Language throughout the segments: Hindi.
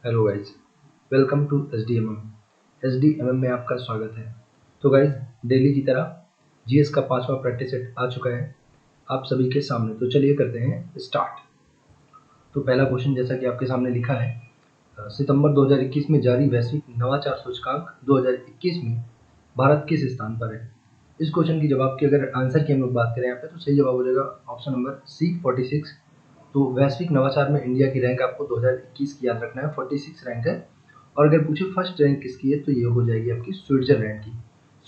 Hello guys, welcome to S D M M में आपका स्वागत है। तो गाइज, डेली की तरह जीएस का 5वां प्रैक्टिस सेट आ चुका है आप सभी के सामने। तो चलिए करते हैं स्टार्ट। तो पहला क्वेश्चन जैसा कि आपके सामने लिखा है, सितंबर 2021 में जारी वैश्विक नवाचार सूचकांक 2021 में भारत किस स्थान पर है। इस क्वेश्चन की जवाब की अगर आंसर की हम लोग बात करें यहाँ पे, तो सही जवाब हो जाएगा ऑप्शन नंबर सी 46। तो वैश्विक नवाचार में इंडिया की रैंक आपको 2021 की याद रखना है, 46 रैंक है। और अगर पूछे फर्स्ट रैंक किसकी है, तो ये हो जाएगी आपकी स्विट्जरलैंड की।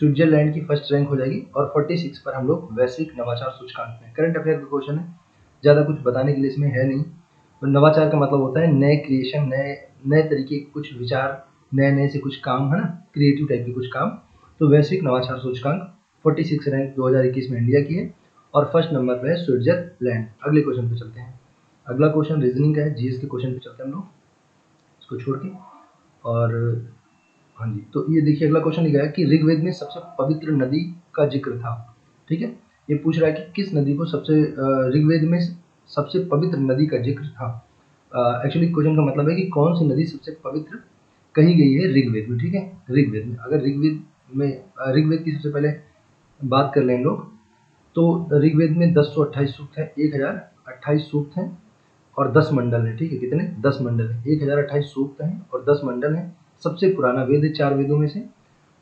स्विट्जरलैंड की फर्स्ट रैंक हो जाएगी और 46 पर हम लोग वैश्विक नवाचार सूचकांक में। करंट अफेयर का क्वेश्चन है, ज़्यादा कुछ बताने के लिए इसमें है नहीं। तो नवाचार का मतलब होता है नए क्रिएशन, नए नए तरीके के कुछ विचार, नए नए से कुछ काम, है ना, क्रिएटिव टाइप के कुछ काम। तो वैश्विक नवाचार सूचकांक 46 रैंक 2021 में इंडिया की है और फर्स्ट नंबर पर है स्विट्जरलैंड। अगले क्वेश्चन पे चलते हैं। अगला क्वेश्चन रीजनिंग का है, जीएस के क्वेश्चन पे चलते हैं हम लोग इसको छोड़ के। और हाँ जी, तो ये देखिए अगला क्वेश्चन लिखा है कि ऋग्वेद में सबसे पवित्र नदी का जिक्र था। ठीक है, ये पूछ रहा है कि किस नदी को सबसे ऋग्वेद में सबसे पवित्र नदी का जिक्र था। एक्चुअली क्वेश्चन का मतलब है कि कौन सी नदी सबसे पवित्र कही गई है ऋग्वेद में। ठीक है, ऋग्वेद में अगर ऋग्वेद की सबसे पहले बात कर लें हम लोग, तो ऋग्वेद में 1028 सूक्त है, 1028 सूक्त हैं और 10 मंडल है। ठीक है, कितने? 10 मंडल है, 1028 सूक्त हैं और 10 मंडल है। सबसे पुराना वेद है 4 वेदों में से।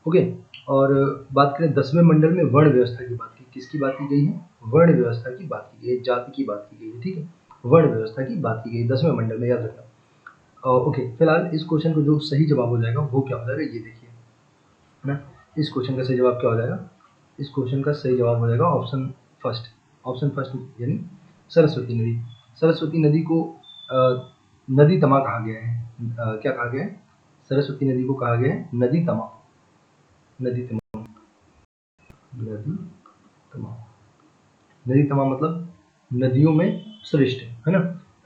ओके, और बात करें 10वें मंडल में वर्ण व्यवस्था की बात की, किसकी बात की गई है? वर्ण व्यवस्था की बात की गई है, जाति की बात की गई है। ठीक है, वर्ण व्यवस्था की बात की गई 10वें मंडल में, याद रखना। ओके, फिलहाल इस क्वेश्चन को जो सही जवाब हो जाएगा वो क्या हो जाएगा, ये देखिए, है ना। इस क्वेश्चन का सही जवाब क्या हो जाएगा? इस क्वेश्चन का सही जवाब हो जाएगा ऑप्शन फर्स्ट। ऑप्शन फर्स्ट यानी सरस्वती नदी। सरस्वती नदी को नदी तमा कहा गया है। क्या कहा गया है? सरस्वती नदी को कहा गया है नदी तमा। नदी तमा, नदी तमा, नदी तमा मतलब नदियों में श्रेष्ठ, है ना।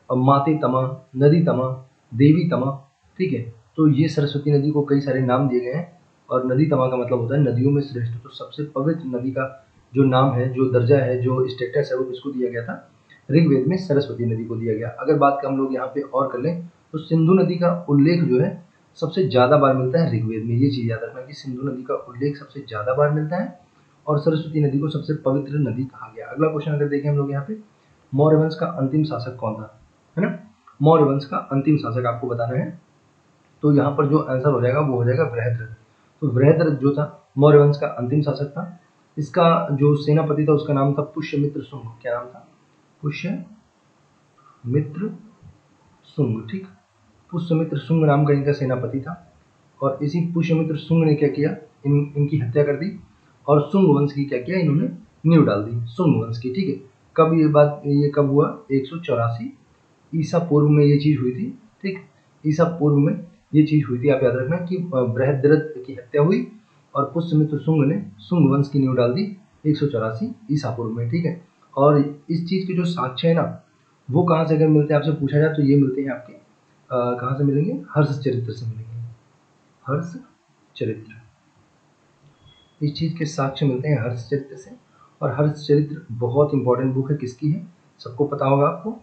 अब माते तमा, नदी तमा, देवी तमा। ठीक है, तो ये सरस्वती नदी को कई सारे नाम दिए गए हैं और नदी तमा का मतलब होता है नदियों में श्रेष्ठ। तो सबसे पवित्र नदी का जो नाम है, जो दर्जा है, जो स्टेटस है, वो किसको दिया गया था? ऋग्वेद में सरस्वती नदी को दिया गया। अगर बात का हम लोग यहाँ पे और कर लें, तो सिंधु नदी का उल्लेख जो है सबसे ज़्यादा बार मिलता है ऋग्वेद में। ये चीज़ याद रखना कि सिंधु नदी का उल्लेख सबसे ज़्यादा बार मिलता है और सरस्वती नदी को सबसे पवित्र नदी कहा गया। अगला क्वेश्चन अगर देखें हम लोग यहाँ पे, मौर्य वंश का अंतिम शासक कौन था, है ना। मौर्य वंश का अंतिम शासक आपको बताना है। तो यहाँ पर जो आंसर हो जाएगा वो हो जाएगा बृहद्रथ। तो बृहद्रथ जो था मौर्य वंश का अंतिम शासक था। इसका जो सेनापति था उसका नाम था पुष्यमित्र शुंग। क्या नाम था? पुष्यमित्र शुंग। ठीक, पुष्यमित्र शुंग नाम का इनका सेनापति था और इसी पुष्यमित्र शुंग ने क्या किया, इनकी हत्या कर दी और शुंग वंश की क्या किया, इन्होंने नींव डाल दी शुंग वंश की। ठीक है, कब ये कब हुआ? 184 ईसा पूर्व में ये चीज हुई थी। ठीक, ईसा पूर्व में ये चीज हुई थी। आप याद रखना कि बृहद्रथ की हत्या हुई और पुष्यमित्र शुंग ने शुंग वंश की नींव डाल दी 184 ईसा पूर्व में। ठीक है, और इस चीज के जो साक्ष्य है ना, वो कहाँ से अगर मिलते हैं आपसे पूछा जाए, तो ये मिलते हैं आपके कहाँ से मिलेंगे? हर्ष चरित्र से मिलेंगे। हर्ष चरित्र, इस चीज के साक्ष्य मिलते हैं हर्ष चरित्र से। और हर्ष चरित्र बहुत इंपॉर्टेंट बुक है, किसकी है? सबको पता होगा आपको,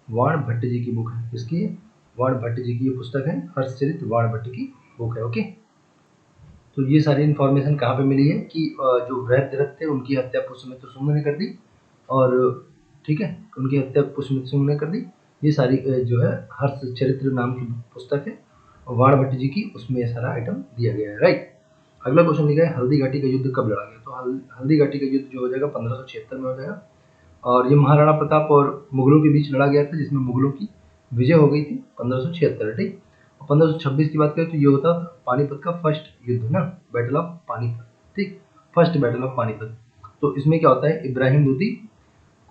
वाण भट्ट जी की बुक है। किसकी है? वाण भट्ट जी की ये पुस्तक है, हर्षचरित वाण भट्ट की बुक है। ओके, तो ये सारी इन्फॉर्मेशन कहाँ पे मिली है कि जो बृहद्रथ थे उनकी हत्या पुष्यमित्र शुंग ने कर दी। और ठीक है, उनकी हत्या पुष्यमित्र शुंग ने कर दी। ये सारी जो है हर्षचरित्र नाम की पुस्तक है वाण भट्ट जी की, उसमें ये सारा आइटम दिया गया है। राइट, अगला क्वेश्चन लिखा है हल्दी घाटी का युद्ध कब लड़ा गया। तो हल्दी घाटी का युद्ध जो हो जाएगा 1576 में हो जाएगा और ये महाराणा प्रताप और मुगलों के बीच लड़ा गया था, जिसमें मुगलों की विजय हो गई थी 1576। ठीक, 1526 की बात करें तो ये होता पानीपत का फर्स्ट युद्ध ना, बैटल ऑफ पानीपत। ठीक, फर्स्ट बैटल ऑफ पानीपत। तो इसमें क्या होता है, इब्राहिम लोदी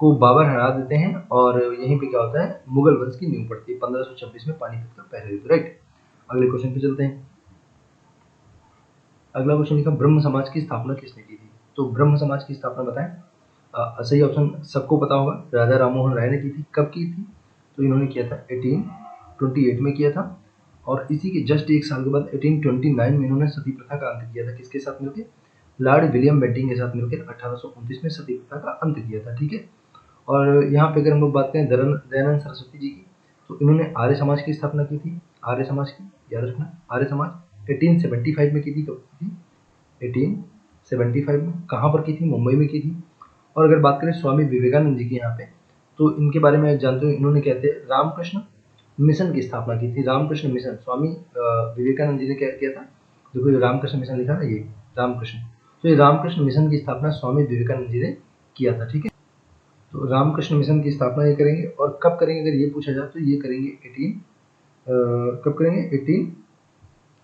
को बाबर हरा देते हैं और यहीं पे क्या होता है, मुगल वंश की नींव पड़ती है 1526 में पानीपत का पहला युद्ध। राइट, अगले क्वेश्चन पे चलते हैं। अगला क्वेश्चन लिखा ब्रह्म समाज की स्थापना किसने की थी। तो ब्रह्म समाज की स्थापना बताएं। सही ऑप्शन सबको पता होगा, राजा राममोहन राय ने की थी। कब की थी? तो इन्होंने किया था 1828 में किया था और इसी के जस्ट एक साल के बाद 1829 में इन्होंने सती प्रथा का अंत किया था। किसके साथ मिलकर? लॉर्ड विलियम बेंटिंग के साथ मिलकर 1829 में सती प्रथा का अंत किया था। ठीक है, और यहाँ पे अगर हम लोग बात करें दयानंद सरस्वती जी की, तो इन्होंने आर्य समाज की स्थापना की थी। आर्य समाज की, याद रखना आर्य समाज 1875 में की थी। कब की थी? 1875 में। कहाँ पर की थी? मुंबई में की थी। और अगर बात करें स्वामी विवेकानंद जी की यहाँ पे, तो इनके बारे में जानते हो, इन्होंने कहते हैं रामकृष्ण मिशन की स्थापना की थी। रामकृष्ण मिशन स्वामी विवेकानंद जी ने क्या किया था? देखो ये रामकृष्ण मिशन लिखा ना, ये रामकृष्ण, तो ये रामकृष्ण मिशन की स्थापना स्वामी विवेकानंद जी ने किया था। ठीक है, तो रामकृष्ण मिशन की स्थापना ये करेंगे। और कब करेंगे अगर ये पूछा जाए तो ये करेंगे कब करेंगे?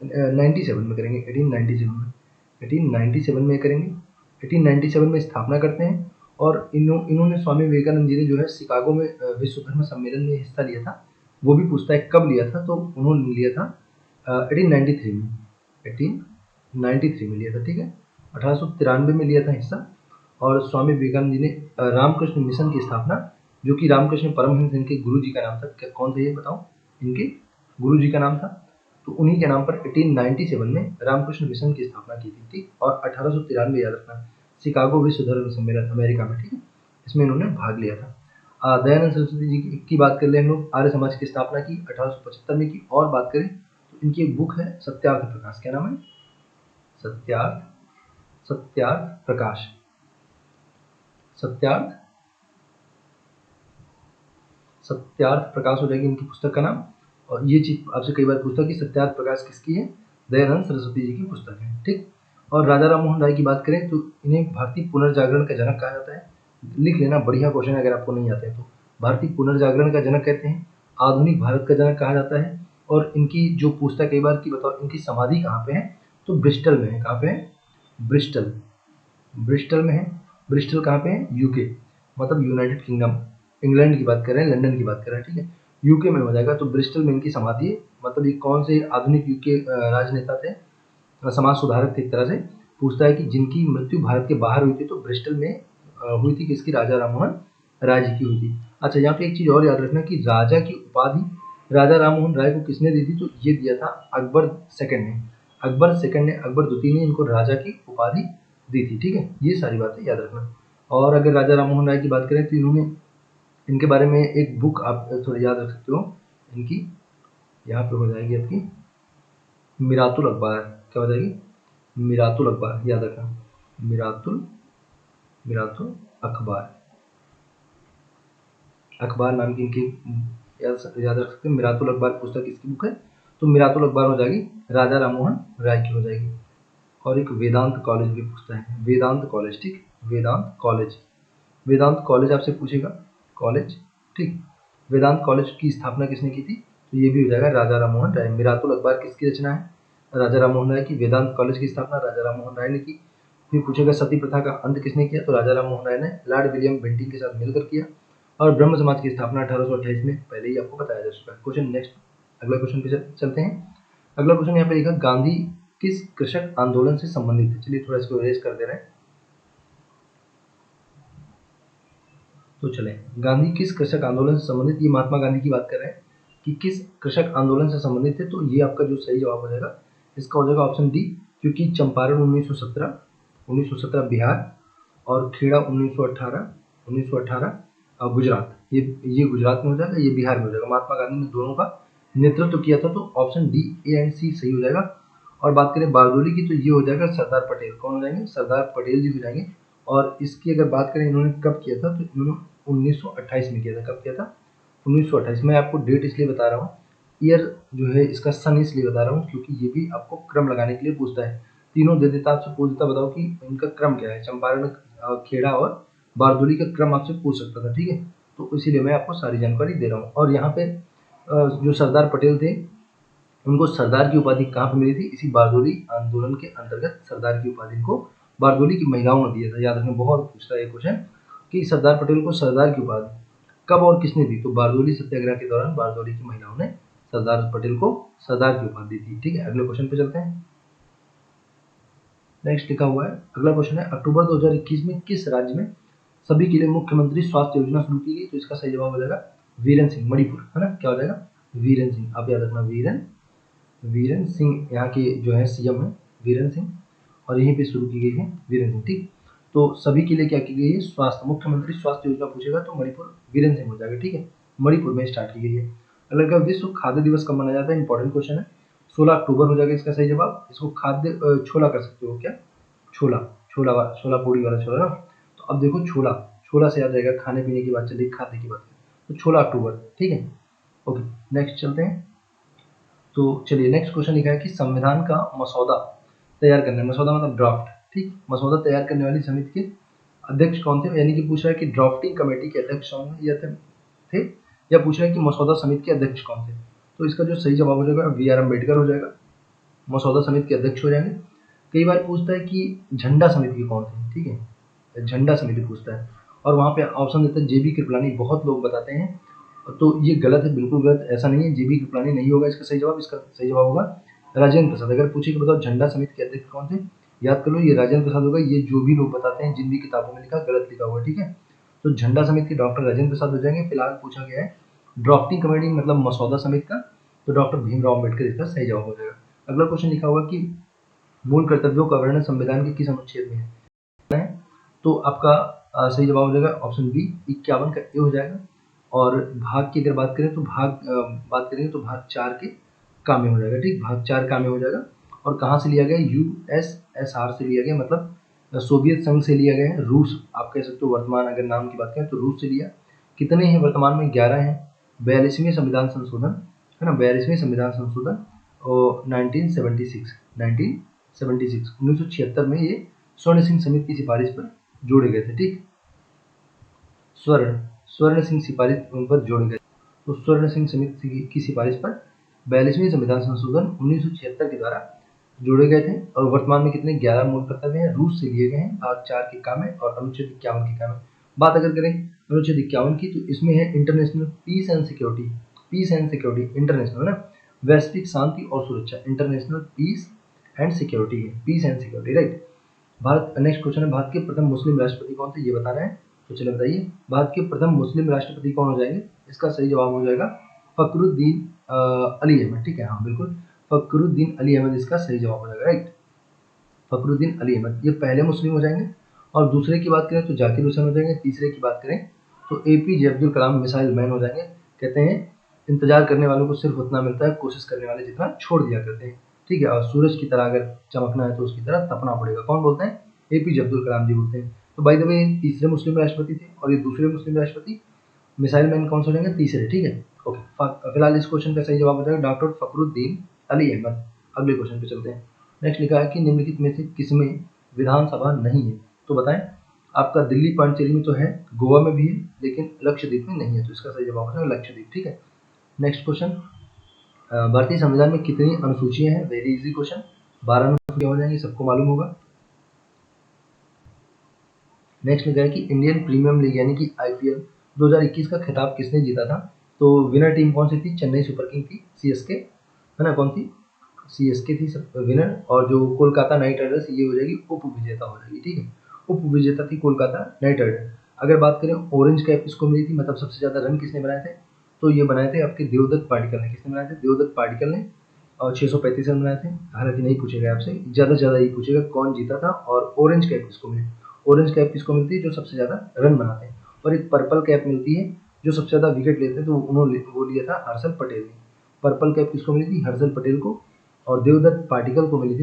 1897 में करेंगे। 1897 में करेंगे। 1897 में स्थापना करते हैं। और इन्होंने स्वामी विवेकानंद जी ने जो है शिकागो में विश्व धर्म सम्मेलन में हिस्सा लिया था। वो भी पूछता है कब लिया था, तो उन्होंने लिया था 1893 में। 1893 में लिया था। ठीक है, 1893 में लिया था हिस्सा। और स्वामी विवेकानंद जी ने रामकृष्ण मिशन की स्थापना, जो कि रामकृष्ण परमहंस इनके गुरु जी का नाम था। कौन था ये बताओ? इनके गुरु जी का नाम था। तो उन्हीं के नाम पर 1897 में रामकृष्ण मिशन की स्थापना की थी। ठीक, और 1893 याद रखना, शिकागो विश्व धर्म सम्मेलन अमेरिका में, ठीक है, इसमें इन्होंने भाग लिया था। दयानंद सरस्वती जी की बात कर ले हम लोग, आर्य समाज की स्थापना की 1875 में की। और बात करें तो इनकी एक बुक है सत्यार्थ प्रकाश। क्या नाम है? सत्यार्थ प्रकाश। सत्यार्थ प्रकाश हो जाएगी इनकी पुस्तक का नाम। और ये चीज आपसे कई बार पूछता है कि सत्यार्थ प्रकाश किसकी है? दयानंद सरस्वती जी की पुस्तक है। ठीक, और राजा राम मोहन राय की बात करें तो इन्हें भारतीय पुनर्जागरण का जनक कहा जाता है। लिख लेना, बढ़िया क्वेश्चन है अगर आपको नहीं आते हैं तो। भारतीय पुनर्जागरण का जनक कहते हैं, आधुनिक भारत का जनक कहा जाता है। और इनकी जो पूछता कई बार की बताओ इनकी समाधि कहाँ पे है, तो ब्रिस्टल में है। कहाँ पे है? ब्रिस्टल में है। ब्रिस्टल कहाँ पे है? यूके, मतलब यूनाइटेड किंगडम। इंग्लैंड की बात कर रहे हैं, लंदन की बात कर रहे हैं, ठीक है, यूके में हो जाएगा। तो ब्रिस्टल में इनकी समाधि है। मतलब ये कौन से आधुनिक यूके राजनेता थे, समाज सुधारक थे एक तरह से। पूछता है कि जिनकी मृत्यु भारत के बाहर हुई थी, तो ब्रिस्टल में हुई थी किसकी? राजा राममोहन राय जी की हुई थी। अच्छा, यहाँ पे एक चीज और याद रखना कि राजा की उपाधि राजा राममोहन राय को किसने दी थी? तो ये दिया था अकबर सेकंड ने। अकबर द्वितीय ने इनको राजा की उपाधि दी थी। ठीक है, ये सारी बातें याद रखना। और अगर राजा राममोहन राय की बात करें तो इन्होंने, इनके बारे में एक बुक आप थोड़ा याद रख सकते हो इनकी, यहाँ पे हो जाएगी आपकी मिरातुल अखबार। क्या हो जाएगी? मिरातुल अखबार, याद रखना, मिरातुल अखबार नाम की इनकी याद रख सकते हैं। मिरातुल अखबार पुस्तक किसकी बुक है? तो मिरातुल अखबार हो जाएगी राजा राममोहन राय की हो जाएगी। और एक वेदांत कॉलेज भी पूछता है, वेदांत कॉलेज। ठीक, वेदांत कॉलेज आपसे पूछेगा, कॉलेज। ठीक, वेदांत कॉलेज की स्थापना किसने की थी? तो ये भी हो जाएगा राजा राममोहन राय। मिरातुल अखबार किसकी रचना है? राजा राममोहन राय की। वेदांत कॉलेज की स्थापना राजा राममोहन राय ने की। फिर पूछेगा सती प्रथा का अंत किसने किया? तो राजा राममोहन राय ने लॉर्ड विलियम बेंटिंक के साथ मिलकर किया। और ब्रह्म समाज की स्थापना 1828 में पहले ही आपको बताया जा चुका है। क्वेश्चन नेक्स्ट, अगला क्वेश्चन पे चलते हैं। अगला क्वेश्चन यहाँ पे लिखा, गांधी किस कृषक आंदोलन से संबंधित है? चलिए थोड़ा इसको इरेज कर दे रहे हैं। तो चले, गांधी किस कृषक आंदोलन से संबंधित, ये महात्मा गांधी की बात कर रहे हैं कि किस कृषक आंदोलन से संबंधित है। तो ये आपका जो सही जवाब हो जाएगा इसका हो जाएगा ऑप्शन डी, क्योंकि चंपारण 1917 बिहार, और खेड़ा 1918 गुजरात, ये गुजरात में हो जाएगा, ये बिहार में हो जाएगा। महात्मा गांधी ने दोनों का नेतृत्व किया था। तो ऑप्शन डी, ए एंड सी सही हो जाएगा। और बात करें बारदोली की, तो ये हो जाएगा सरदार पटेल। कौन हो जाएंगे? सरदार पटेल जी हो जाएंगे। और इसकी अगर बात करें इन्होंने कब किया था, तो इन्होंने 1928 में किया था। कब किया था? 1928 में। आपको डेट इसलिए बता रहा हूँ, ईयर जो है इसका सन इसलिए बता रहा हूँ क्योंकि ये भी आपको क्रम लगाने के लिए पूछता है। तीनों दे देता, आपसे पूछ देता बताओ कि इनका क्रम क्या है। चंपारण, खेड़ा और बारदोली का क्रम आपसे पूछ सकता था। ठीक है, तो इसीलिए मैं आपको सारी जानकारी दे रहा हूँ। और यहाँ पे जो सरदार पटेल थे, उनको सरदार की उपाधि कहाँ पर मिली थी? इसी बारदोली आंदोलन के अंतर्गत सरदार की उपाधि को बारदोली की महिलाओं ने दिया था। याद रखना, बहुत पूछता है ये क्वेश्चन कि सरदार पटेल को सरदार की उपाधि कब और किसने दी? तो बारदोली सत्याग्रह के दौरान बारदोली की महिलाओं ने सरदार पटेल को सरदार की उपाधि दी थी। ठीक है, अगले क्वेश्चन पे चलते हैं। नेक्स्ट लिखा हुआ है, अगला क्वेश्चन है, अक्टूबर 2021 में किस राज्य में सभी के लिए मुख्यमंत्री स्वास्थ्य योजना शुरू की गई? तो इसका सही जवाब हो जाएगा वीरेंद्र सिंह, मणिपुर, है ना। क्या हो जाएगा? वीरेंद्र सिंह। आप याद रखना, वीरेंद्र सिंह यहाँ के जो है सीएम है, वीरेंद्र सिंह, और यहीं पे शुरू की गई है वीरेंद्र सिंह। ठीक, तो सभी के लिए क्या की गई है? स्वास्थ्य, मुख्यमंत्री स्वास्थ्य योजना पूछेगा तो मणिपुर वीरेंद्र सिंह हो जाएगा। ठीक है, मणिपुर में स्टार्ट की गई है। अगला क्या, विश्व खाद्य दिवस कब मनाया जाता है, इंपॉर्टेंट क्वेश्चन है। 16 अक्टूबर हो जाएगा इसका सही जवाब। इसको खाद्य छोला कर सकते हो क्या, छोला, छोला पूड़ी वाला छोला ना। तो अब देखो छोला, छोला से याद जाएगा, खाने पीने की बात चल रही, खाद्य की बात, तो 16 अक्टूबर, ठीक है। ओके, नेक्स्ट चलते हैं। तो चलिए नेक्स्ट क्वेश्चन लिखा है कि संविधान का मसौदा तैयार करने, मसौदा मतलब ड्राफ्ट, ठीक, मसौदा तैयार करने वाली समिति के अध्यक्ष कौन थे, यानी कि पूछ रहा है कि ड्राफ्टिंग कमेटी के अध्यक्ष कौन थे, या पूछ रहा है कि मसौदा समिति के अध्यक्ष कौन थे। तो इसका जो सही जवाब हो जाएगा बी आर अम्बेडकर हो जाएगा, मसौदा समिति के अध्यक्ष हो जाएंगे। कई बार पूछता है कि झंडा समिति के कौन थे, ठीक है, झंडा समिति पूछता है, और वहाँ पे ऑप्शन देता है जेबी कृपलानी, बहुत लोग बताते हैं, तो ये गलत है, बिल्कुल गलत, ऐसा नहीं है, जेबी कृपलानी नहीं होगा इसका सही जवाब। इसका सही जवाब होगा राजेंद्र प्रसाद। अगर पूछे कि बताओ झंडा समिति के अध्यक्ष कौन थे, याद कर लो ये राजेंद्र प्रसाद होगा। ये जो भी लोग बताते हैं, जिन भी किताबों में लिखा, गलत लिखा हुआ है, ठीक है। तो झंडा समिति के डॉक्टर राजेंद्र प्रसाद हो जाएंगे। फिलहाल पूछा गया है ड्राफ्टिंग कमेटी मतलब मसौदा समिति का, तो डॉक्टर भीमराव अम्बेडकर इसका सही जवाब हो जाएगा। अगला क्वेश्चन लिखा हुआ कि मूल कर्तव्यों का वर्णन संविधान के किस अनुच्छेद में है, तो आपका सही जवाब हो जाएगा ऑप्शन बी 51 का ए हो जाएगा। और भाग की अगर बात करें तो बात करेंगे तो भाग 4 के काम में हो जाएगा, ठीक, भाग 4 काम में हो जाएगा। और कहाँ से लिया गया, यूएसएसआर से लिया गया, मतलब सोवियत संघ से लिया गया है। रूस आप कह सकते हो, वर्तमान अगर नाम की बात करें तो रूस से लिया। कितने हैं वर्तमान में, 11 हैं। 42वें संविधान संशोधन है ना, 42वें संविधान संशोधन और 1976 में ये स्वर्ण सिंह समिति की सिफारिश पर जोड़े गए थे, ठीक, स्वर्ण सिंह सिफारिश पर जोड़े गए। तो स्वर्ण सिंह समिति की सिफारिश पर 42वें संविधान संशोधन 1976 के द्वारा जोड़े गए थे। और वर्तमान में कितने, 11 मूल कर्तव्य हैं, रूस से लिए गए हैं, भाग 4 के काम है और अनुच्छेद 51 के काम है। बात अगर करें अनुच्छेद 51 की, तो इसमें है international peace and security, international ना, वैश्विक शांति और सुरक्षा, इंटरनेशनल पीस एंड सिक्योरिटी है, peace and security, right. Bharat, next question है, भारत के प्रथम मुस्लिम राष्ट्रपति कौन थे, ये बताना है। तो चलिए बताइए, भारत के प्रथम मुस्लिम राष्ट्रपति कौन हो जाएंगे, इसका सही जवाब हो जाएगा फखरुद्दीन अली अहमद, ठीक है, हाँ बिल्कुल, फखरुद्दीन अली अहमद इसका सही जवाब हो जाएगा, राइट, फखरुद्दीन अली अहमद, ये पहले मुस्लिम हो जाएंगे। और दूसरे की बात करें तो जाकिर हुसैन हो जाएंगे। तीसरे की बात करें तो APJ Abdul Kalam missile man हो जाएंगे। कहते हैं इंतजार करने वालों को सिर्फ उतना मिलता है, कोशिश करने वाले जितना छोड़ दिया करते हैं, ठीक है। और सूरज की तरह अगर चमकना है तो उसकी तरह तपना पड़ेगा, कौन बोलते हैं, एपीजे अब्दुल कलाम जी बोलते हैं। तो बाय द वे तीसरे मुस्लिम राष्ट्रपति थे, और ये दूसरे मुस्लिम राष्ट्रपति, मिसाइल मैन कौन से हो जाएंगे, तीसरे, ठीक है। ओके, फिलहाल इस क्वेश्चन का सही जवाब हो जाएगा डॉक्टर फखरुद्दीन अली अहमद। अगले क्वेश्चन पे चलते हैं। नेक्स्ट लिखा है कि निम्नलिखित में से किसमें विधानसभा नहीं है, तो बताएं। आपका दिल्ली पांडिचेरी में तो है, गोवा में भी है, लेकिन लक्षद्वीप में नहीं है, तो इसका सही जवाब हो जाएगा लक्षद्वीप, ठीक है। नेक्स्ट क्वेश्चन, भारतीय संविधान में कितनी अनुसूचियां हैं, वेरी इजी क्वेश्चन, 12 अनुसूचियां हो जाएंगी, सबको मालूम होगा। नेक्स्ट लिखा है कि इंडियन प्रीमियम लीग यानी कि आईपीएल 2021 का खिताब किसने जीता था, तो विनर टीम कौन सी थी, चेन्नई सुपर किंग थी, सीएसके है ना, कौन थी, सीएसके थी विनर। और जो कोलकाता नाइट राइडर्स, ये हो जाएगी उप विजेता हो जाएगी, ठीक है, उप विजेता थी कोलकाता नाइट राइडर। अगर बात करें ऑरेंज कैप किसको मिली थी, मतलब सबसे ज्यादा रन किसने बनाए थे, तो ये बनाए थे आपके देवदत्त पाडिक्कल ने। किसने बनाए थे, देवदत्त पाडिक्कल ने, और 635 रन बनाए थे। हालांकि नहीं पूछेगा आपसे, ज्यादा से ज्यादा यही पूछेगा कौन जीता था और ऑरेंज कैप किसको मिली। ऑरेंज कैप किसको मिलती है, जो सबसे ज्यादा रन बनाते हैं। और एक पर्पल कैप मिलती है जो सबसे ज्यादा विकेट लेते हैं, तो उन्होंने वो लिया था हर्षल पटेल ने। पर्पल कैप किसको मिली थी, हर्षल पटेल को। और देवदत्त पाटिकल को मिली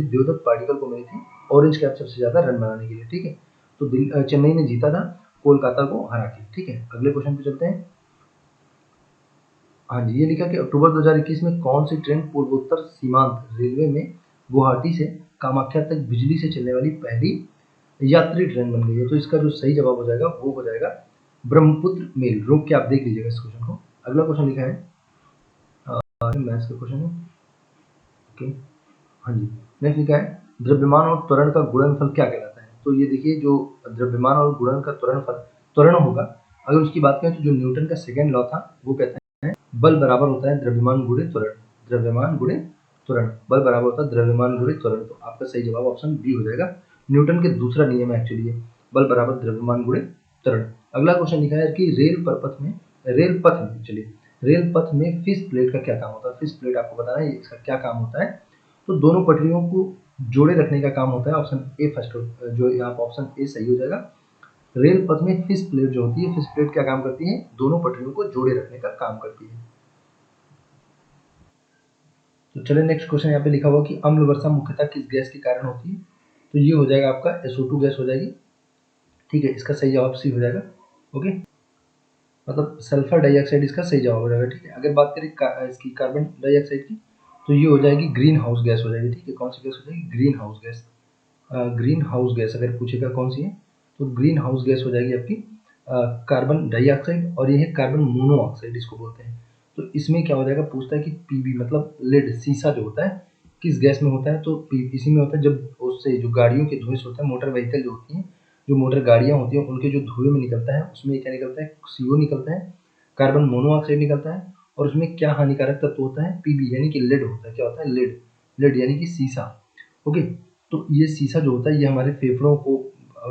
थी ऑरेंज कैप सबसे ज्यादा रन बनाने के लिए, ठीक है। तो चेन्नई ने जीता था कोलकाता को हरा के, ठीक है। अगले क्वेश्चन पे चलते हैं। हाँ जी, ये लिखा कि अक्टूबर 2021 में कौन सी ट्रेन पूर्वोत्तर सीमांत रेलवे में गुवाहाटी से कामाख्या तक बिजली से चलने वाली पहली यात्री ट्रेन बन गई है, तो इसका जो सही जवाब हो जाएगा वो हो जाएगा ब्रह्मपुत्र मेल। रोक के आप देख लीजिएगा इस क्वेश्चन को। अगला क्वेश्चन लिखा है, मैथ्स का क्वेश्चन है, ओके, हाँ जी। नेक्स्ट लिखा है द्रव्यमान और त्वरण का गुणनफल क्या कहलाता है, तो ये देखिए जो द्रव्यमान और गुणन का त्वरण होगा, अगर उसकी बात करें तो जो न्यूटन का सेकेंड लॉ था वो कहता है बल बराबर होता है द्रव्यमान गुणे त्वरण, बल बराबर होता है द्रव्यमान गुणे त्वरण। तो आपका सही जवाब ऑप्शन बी हो जाएगा। न्यूटन के दूसरा नियम है एक्चुअली, बल बराबर द्रव्यमान गुणे त्वरण। अगला क्वेश्चन लिखा है कि रेल पथ में फिश प्लेट का क्या काम होता है। फिश प्लेट आपको बताना है इसका क्या काम होता है, तो दोनों पटरियों को जोड़े रखने का काम होता है। ऑप्शन ए फर्स्ट, जो यहाँ पर ऑप्शन ए सही हो जाएगा। रेल पथ में फिश प्लेट जो होती है, फिश प्लेट क्या काम करती है, दोनों पटरियों को जोड़े रखने का काम करती है। तो चलिए नेक्स्ट क्वेश्चन यहाँ पे लिखा हुआ कि अम्ल वर्षा मुख्यतः किस गैस के कारण होती है, तो ये हो जाएगा आपका SO2 गैस हो जाएगी, ठीक है। इसका सही जवाब सी हो जाएगा, ओके, मतलब सल्फर डाइऑक्साइड इसका सही जवाब हो जाएगा, ठीक है। अगर बात करें इसकी कार्बन डाइऑक्साइड की, तो ये हो जाएगी ग्रीन हाउस गैस हो जाएगी, ठीक है। कौन सी गैस हो जाएगी? Green house gas. Green house gas अगर पूछेगा कौन सी है, तो ग्रीन हाउस गैस हो जाएगी आपकी कार्बन डाइऑक्साइड, और ये है कार्बन मोनोऑक्साइड इसको बोलते हैं। तो इसमें क्या हो जाएगा, पूछता है कि पीबी मतलब लेड, सीसा जो होता है किस गैस में होता है, तो इसी में होता है। जब उससे जो गाड़ियों के धुएं से होता है, मोटर व्हीकल जो होती हैं, जो मोटर गाड़ियाँ होती हैं, उनके जो धुएं में निकलता है, उसमें क्या निकलता है? CO निकलता है, कार्बन मोनोऑक्साइड निकलता है, और उसमें क्या हानिकारक तत्व होता है? पीबी यानी कि लेड होता है। क्या होता है? लेड। लेड यानी कि सीसा, ओके। तो ये सीसा जो होता है ये हमारे फेफड़ों को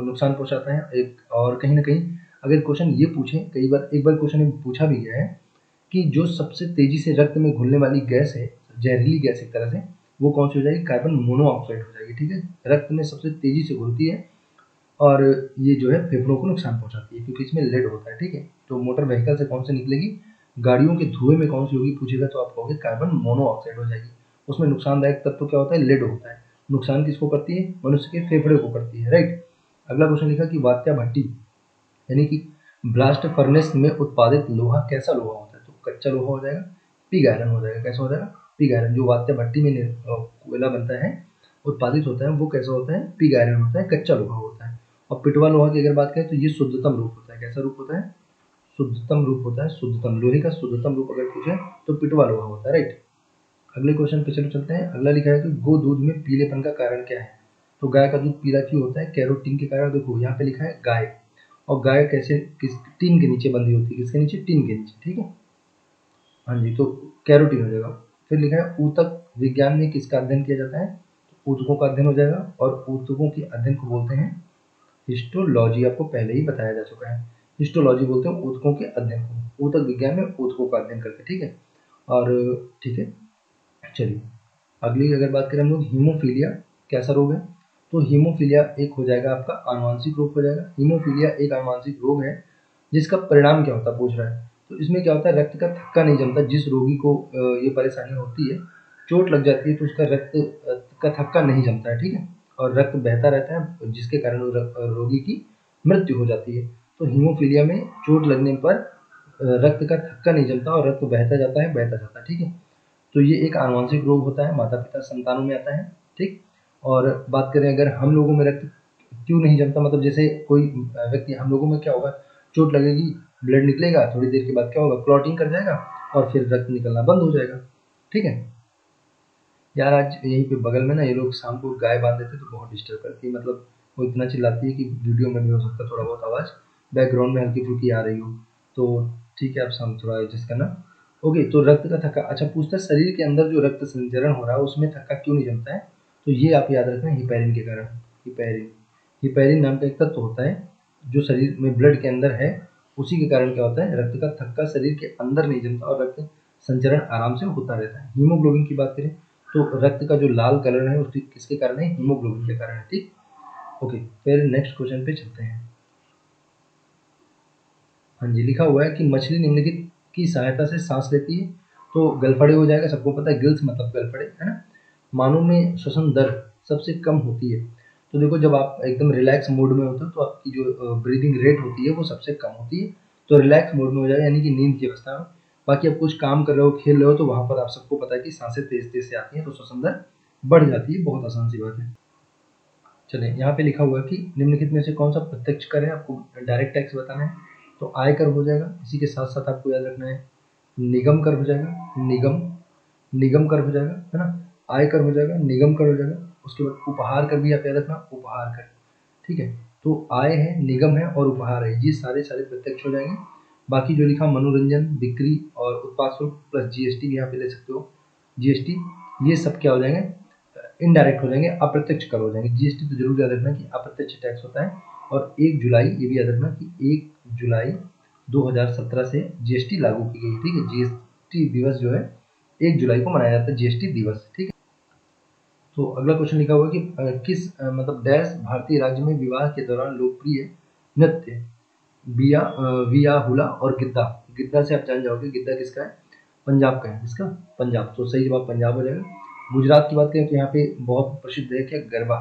नुकसान पहुंचाता है एक, और कहीं ना कहीं अगर क्वेश्चन ये पूछे, कई बार एक बार क्वेश्चन में पूछा भी गया है कि जो सबसे तेजी से रक्त में घुलने वाली गैस है, जहरीली गैस एक तरह से, वो कौन सी हो जाएगी? कार्बन मोनोऑक्साइड हो जाएगी, ठीक है। रक्त में सबसे तेजी से घुलती है, और ये जो है फेफड़ों को नुकसान पहुंचाती है क्योंकि इसमें लेड होता है, ठीक है। तो मोटर व्हीकल से कौन से निकलेगी? गाड़ियों के धुएं में कौन सी होगी पूछेगा, तो आप कहोगे कार्बन मोनोऑक्साइड हो जाएगी। उसमें नुकसानदायक तत्व क्या होता है? लेड होता है। नुकसान किसको करती है? मनुष्य के फेफड़े को करती है, राइट। अगला क्वेश्चन लिखा कि वात्या भट्टी यानी कि ब्लास्ट फर्नेस में उत्पादित लोहा कैसा लोहा होता है, तो कच्चा लोहा हो जाएगा, पिग आयरन हो जाएगा। कैसा हो जाएगा? Pig iron. जो वात्या भट्टी में कोयला बनता है, उत्पादित होता है, वो कैसा होता है? पिग आयरन होता है, कच्चा लोहा होता है। और पिटवा लोहा की अगर बात करें तो ये शुद्धतम रूप होता है। कैसा रूप होता है? शुद्धतम रूप होता है। शुद्धतम लोहे का शुद्धतम रूप अगर पूछे तो पिटवा लोहा होता है, राइट। अगले क्वेश्चन पे चलो चलते हैं। अगला लिखा है कि गो दूध में पीलेपन का कारण क्या है, तो गाय का दूध पीला क्यों होता है? कैरोटीन के कारण। देखो यहाँ पे लिखा है गाय, और गाय कैसे किस टीन के नीचे बंधी होती है? किसके नीचे? टीन के नीचे, ठीक है। हाँ जी, तो कैरोटीन हो जाएगा। फिर लिखा है ऊतक विज्ञान में किसका अध्ययन किया जाता है, तो ऊतकों का अध्ययन हो जाएगा, और ऊतकों के अध्ययन को बोलते हैं हिस्टोलॉजी। आपको पहले ही बताया जा चुका है, हिस्टोलॉजी बोलते हैं ऊतकों के अध्ययन को। ऊतक विज्ञान में ऊतकों का अध्ययन करते हैं, ठीक है। और ठीक है, चलिए अगली अगर बात करें हम लोग, हीमोफीलिया कैसा रोग है, तो हीमोफीलिया एक हो जाएगा आपका आनुवंशिक रोग हो जाएगा। हीमोफीलिया एक आनुवंशिक रोग है जिसका परिणाम क्या होता है पूछ रहा है, तो इसमें क्या होता है? रक्त का थक्का नहीं जमता। जिस रोगी को ये परेशानी होती है, चोट लग जाती है, तो उसका रक्त का थक्का नहीं जमता है, ठीक है, और रक्त बहता रहता है, जिसके कारण रोगी की मृत्यु हो जाती है। तो हीमोफीलिया में चोट लगने पर रक्त का थक्का नहीं जमता और रक्त बहता जाता है, बहता जाता है, ठीक है। तो ये एक आनुवंशिक रोग होता है, माता पिता संतानों में आता है, ठीक। और बात करें अगर हम लोगों में रक्त क्यों नहीं जमता, मतलब जैसे कोई व्यक्ति, हम लोगों में क्या होगा, चोट लगेगी, ब्लड निकलेगा, थोड़ी देर के बाद क्या होगा, क्लॉटिंग कर जाएगा, और फिर रक्त निकलना बंद हो जाएगा, ठीक है। यार आज यहीं पे बगल में ना ये लोग शाम को गाय बांध देते तो बहुत डिस्टर्ब करती है, मतलब वो इतना चिल्लाती है कि वीडियो में भी हो सकता है थोड़ा बहुत आवाज़ बैकग्राउंड में हल्की फुल्की आ रही हो, तो ठीक है आप शाम थोड़ा एडजस्ट करना। ओके, तो रक्त का थक्का, अच्छा पूछता है शरीर के अंदर जो रक्त संचरण हो रहा है उसमें थक्का क्यों नहीं जमता है, तो ये आप याद रखना हिपैरिन के कारण। हिपैरिन, हिपैरिन नाम का एक तत्व होता है जो शरीर में ब्लड के अंदर है, उसी के कारण क्या होता है, रक्त का थक्का शरीर के अंदर नहीं जमता और रक्त संचरण आराम से होता रहता है। हीमोग्लोबिन की बात करें तो रक्त का जो लाल कलर है उसके किसके कारण है, हीमोग्लोबिन के कारण है, ठीक। ओके, फिर नेक्स्ट क्वेश्चन पे चलते हैं। हाँ जी, लिखा हुआ है कि मछली निम्नलिखित की सहायता से सांस लेती है, तो गलफड़े हो जाएगा, सबको पता है गिल्स मतलब गलफड़े, है ना। मानव में श्वसन दर सबसे कम होती है, तो देखो जब आप एकदम रिलैक्स मोड में होते हो तो आपकी जो ब्रीदिंग रेट होती है वो सबसे कम होती है, तो रिलैक्स मोड में हो जाएगा यानी कि नींद की अवस्था में। बाकी आप कुछ काम कर रहे हो, खेल रहे हो, तो वहाँ पर आप सबको पता है कि सांसें तेज तेज से आती हैं, तो श्वसन दर बढ़ जाती है, बहुत आसान सी बात है। चलिए यहाँ पे लिखा हुआ है कि निम्नलिखित में से कौन सा प्रत्यक्ष कर है, आपको डायरेक्ट टैक्स बताना है, तो आय कर हो जाएगा। इसी के साथ साथ आपको याद रखना है निगम कर हो जाएगा, निगम, निगम कर हो जाएगा, है ना। आय कर हो जाएगा, निगम कर हो जाएगा, उसके बाद उपहार कर भी आप याद रखना, उपहार कर, ठीक है। तो आय है, निगम है और उपहार है, ये सारे सारे प्रत्यक्ष हो जाएंगे। बाकी जो लिखा मनोरंजन, बिक्री और उत्पाद शुल्क प्लस जीएसटी भी यहाँ पे ले सकते हो, जीएसटी, ये सब क्या हो जाएंगे, इनडायरेक्ट हो जाएंगे, अप्रत्यक्ष कर हो जाएंगे। जीएसटी तो जरूर याद रखना कि अप्रत्यक्ष टैक्स होता है, और 1 जुलाई ये भी याद रखना कि 1 जुलाई 2017 से जीएसटी लागू की गई, ठीक है। जीएसटी दिवस जो है 1 जुलाई को मनाया जाता है, जीएसटी दिवस, ठीक है। तो अगला क्वेश्चन लिखा हुआ है कि किस मतलब डैश भारतीय राज्य में विवाह के दौरान लोकप्रिय नृत्य बिया विया हुला और गिद्दा, गिद्दा से आप जान जाओगे गिद्दा किसका है, पंजाब का है, इसका पंजाब, तो सही जवाब पंजाब हो जाएगा। गुजरात की बात करें तो यहाँ पे बहुत प्रसिद्ध है क्या, गरबा,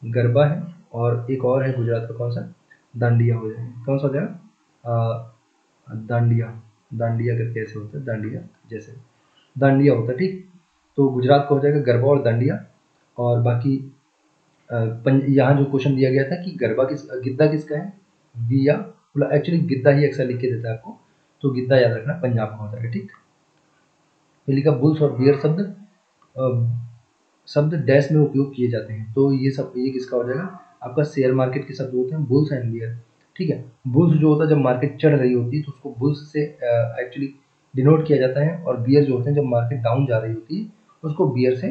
गरबा है। और एक और है गुजरात का, कौन सा, दांडिया हो जाएगा, कौन सा हो जाएगा, दांडिया, दांडिया करके ऐसे होता है, दांडिया जैसे दांडिया होता है, ठीक। तो गुजरात का हो जाएगा गरबा और दांडिया। और बाकी यहाँ जो क्वेश्चन दिया गया था कि गरबा गिद्दा किसका है, बिया, मतलब एक्चुअली गिद्दा ही अक्सर लिख के देता है आपको, तो गिद्दा याद रखना, पंजाब का हो जाएगा, ठीक। फिर लिखा बुल्स और बियर शब्द डैश में उपयोग किए जाते हैं, तो ये किसका हो जाएगा, आपका शेयर मार्केट के शब्द होते हैं बुल्स एंड बियर, ठीक है। बुल्स जो होता है जब मार्केट चढ़ रही होती है तो उसको बुल्स से एक्चुअली डिनोट किया जाता है, और बियर जो होते हैं जब मार्केट डाउन जा रही होती है उसको बियर से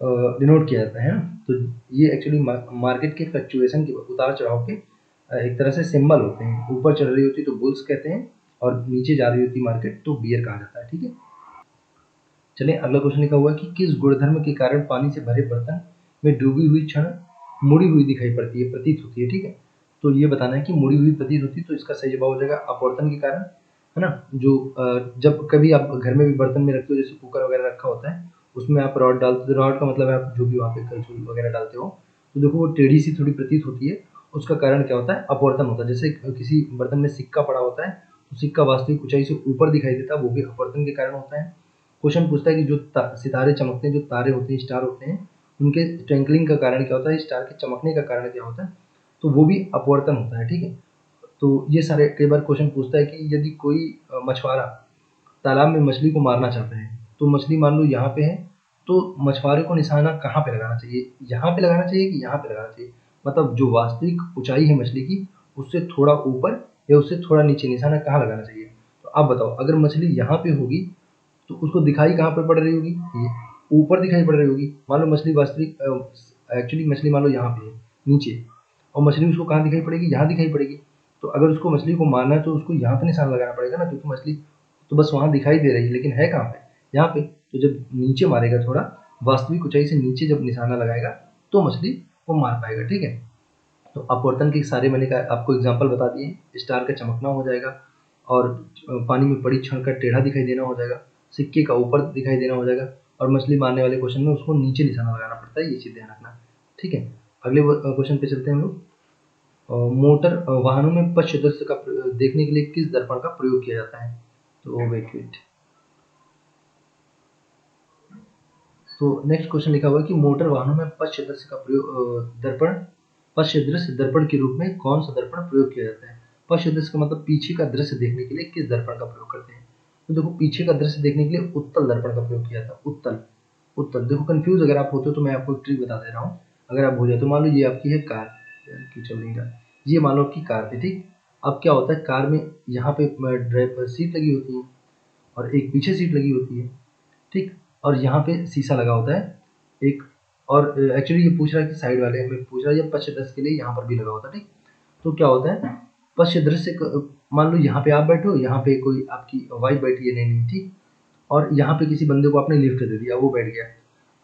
डिनोट किया जाता है ना। तो ये एक्चुअली मार्केट के फ्लक्चुएशन के उतार चढ़ाव के एक तरह से सिंबल होते हैं, ऊपर चढ़ रही होती है तो बुल्स कहते हैं, और नीचे जा रही होती है मार्केट तो बियर कहा जाता है, ठीक है। चलिए अगला क्वेश्चन लिखा हुआ है कि किस गुणधर्म के कारण पानी से भरे बर्तन में डूबी हुई क्षण मुड़ी हुई दिखाई पड़ती है, प्रतीत होती है, ठीक है। तो ये बताना है कि मुड़ी हुई प्रतीत होती है, तो इसका सही जवाब हो जाएगा अपवर्तन के कारण, है ना। जो जब कभी आप घर में भी बर्तन में रखते हो, जैसे कुकर वगैरह रखा होता है, उसमें आप रॉड डालते हो, रॉड का मतलब है आप जो भी वहाँ पे कलछुल वगैरह डालते हो, तो देखो वो टेढ़ी सी थोड़ी प्रतीत होती है, उसका कारण क्या होता है, अपवर्तन होता है। जैसे किसी बर्तन में सिक्का पड़ा होता है तो सिक्का वास्तविक ऊंचाई से ऊपर दिखाई देता है, वो भी अपवर्तन के कारण होता है। क्वेश्चन पूछता है कि जो सितारे चमकते हैं, जो तारे होते हैं, स्टार होते हैं, उनके ट्विंकलिंग का कारण क्या होता है, स्टार के चमकने का कारण क्या होता है, तो वो भी अपवर्तन होता है, ठीक है। तो ये सारे कई बार क्वेश्चन पूछता है कि यदि कोई मछुआरा तालाब में मछली को मारना चाहता है, तो मछली मान लो यहाँ पे है, तो मछुआरे को निशाना कहाँ पे लगाना चाहिए, यहाँ पे लगाना चाहिए कि यहाँ पे लगाना चाहिए, मतलब जो वास्तविक ऊंचाई है मछली की उससे थोड़ा ऊपर या उससे थोड़ा नीचे निशाना कहाँ लगाना चाहिए। तो आप बताओ, अगर मछली यहाँ पे होगी तो उसको दिखाई कहाँ पर पड़ रही होगी, ये ऊपर दिखाई पड़ रही होगी। मान लो मछली वास्तविक एक्चुअली मछली मान लो यहाँ पे है नीचे, और मछली उसको कहाँ दिखाई पड़ेगी, यहाँ दिखाई पड़ेगी। तो अगर उसको मछली को मारना है तो उसको यहाँ पे निशाना लगाना पड़ेगा ना, क्योंकि मछली तो बस वहाँ दिखाई दे रही है लेकिन है कहाँ पे, यहाँ पे। तो जब नीचे मारेगा, थोड़ा वास्तविक ऊंचाई से नीचे जब निशाना लगाएगा तो मछली वो मार पाएगा, ठीक है। तो अपवर्तन के सारे मैंने आपको एग्जाम्पल बता दिए, स्टार का चमकना हो जाएगा, और पानी में पड़ी क्षण का टेढ़ा दिखाई देना हो जाएगा, सिक्के का ऊपर दिखाई देना हो जाएगा, और मछली मारने वाले क्वेश्चन में उसको नीचे निशाना लगाना पड़ता है, ये चीज़ ध्यान रखना, ठीक है। अगले क्वेश्चन पे चलते हैं हम लोग। मोटर वाहनों में पश्च दृश्य का देखने के लिए किस दर्पण का प्रयोग किया जाता है, तो वेट। तो नेक्स्ट क्वेश्चन लिखा हुआ है कि मोटर वाहनों में पश्च दृश्य का प्रयोग दर्पण, पश्च दृश्य दर्पण के रूप में कौन सा दर्पण प्रयोग किया जाता है। पश्च दृश्य का मतलब पीछे का दृश्य देखने के लिए किस दर्पण का प्रयोग करते हैं, तो देखो पीछे का दृश्य देखने के लिए उत्तल दर्पण का प्रयोग किया था, उत्तल, उत्तल। देखो कंफ्यूज अगर आप होते हो तो मैं आपको एक ट्रिक बता दे रहा हूँ, अगर आप हो जाए तो मान लो ये आपकी है कार, की चल नहीं रहा, ये मान लो आपकी कार है, ठीक। अब क्या होता है, कार में यहाँ पे ड्राइवर सीट लगी होती है और एक पीछे सीट लगी होती है, ठीक। और यहाँ पे शीशा लगा होता है एक, और एक्चुअली ये पूछ रहा है कि साइड वाले हमें पूछ रहा है, ये पश्च दृश्य के लिए यहाँ पर भी लगा होता है, ठीक। तो क्या होता है, पश्च दृश्य मान लो यहाँ पे आप बैठो, यहाँ पे कोई आपकी वाइफ बैठी है, नहीं, ठीक। और यहाँ पे किसी बंदे को आपने लिफ्ट दे दिया, वो बैठ गया।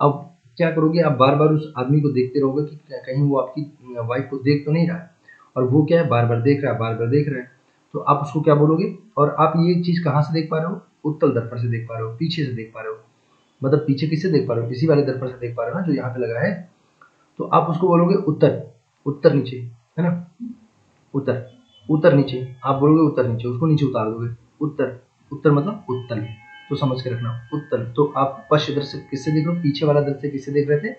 अब क्या करोगे, आप बार बार उस आदमी को देखते रहोगे कि कहीं वो आपकी वाइफ को देख तो नहीं रहा है, और वो क्या है, बार बार देख रहा है, बार बार देख रहा है। तो आप उसको क्या बोलोगे, और आप ये चीज़ कहाँ से देख पा रहे हो, उत्तल दर्पण से देख पा रहे हो, पीछे से देख पा रहे हो, मतलब पीछे किससे देख पा रहे हो, इसी वाले दर्पण से देख पा रहे हो ना जो यहाँ पे लगा है। तो आप उसको बोलोगे उत्तर, उत्तर नीचे, है ना, उत्तर, उत्तर नीचे, आप बोलोगे उत्तर नीचे, उसको नीचे उतार दोगे, उत्तर, उत्तर मतलब उत्तल, तो समझ के रखना उत्तल। तो आप पश्च दृश्य किससे देख रहे हो, पीछे वाला दृश्य किससे देख रहे थे,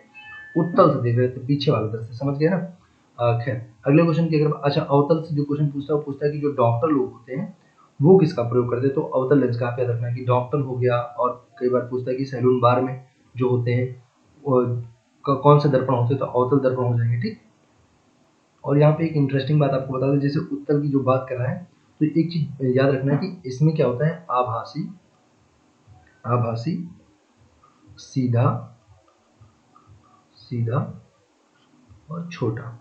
उत्तल से देख रहे थे, पीछे वाला दृश्य, समझ गए ना। खैर अगले क्वेश्चन की अगर अच्छा अवतल से जो क्वेश्चन पूछता है वो पूछता है कि जो डॉक्टर लोग होते हैं वो किसका प्रयोग करते हैं, तो अवतल लेंस का आप याद रखना कि डॉक्टर हो गया, और कई बार पूछता है कि सैलून बार में जो होते हैं कौन से दर्पण होते हैं, तो अवतल दर्पण हो जाएंगे, ठीक। और यहाँ पे एक इंटरेस्टिंग बात आपको बता दें, जैसे उत्तल की जो बात कर रहा है, तो एक चीज याद रखना है कि इसमें क्या होता है, आभासी, आभासी, सीधा, सीधा और छोटा,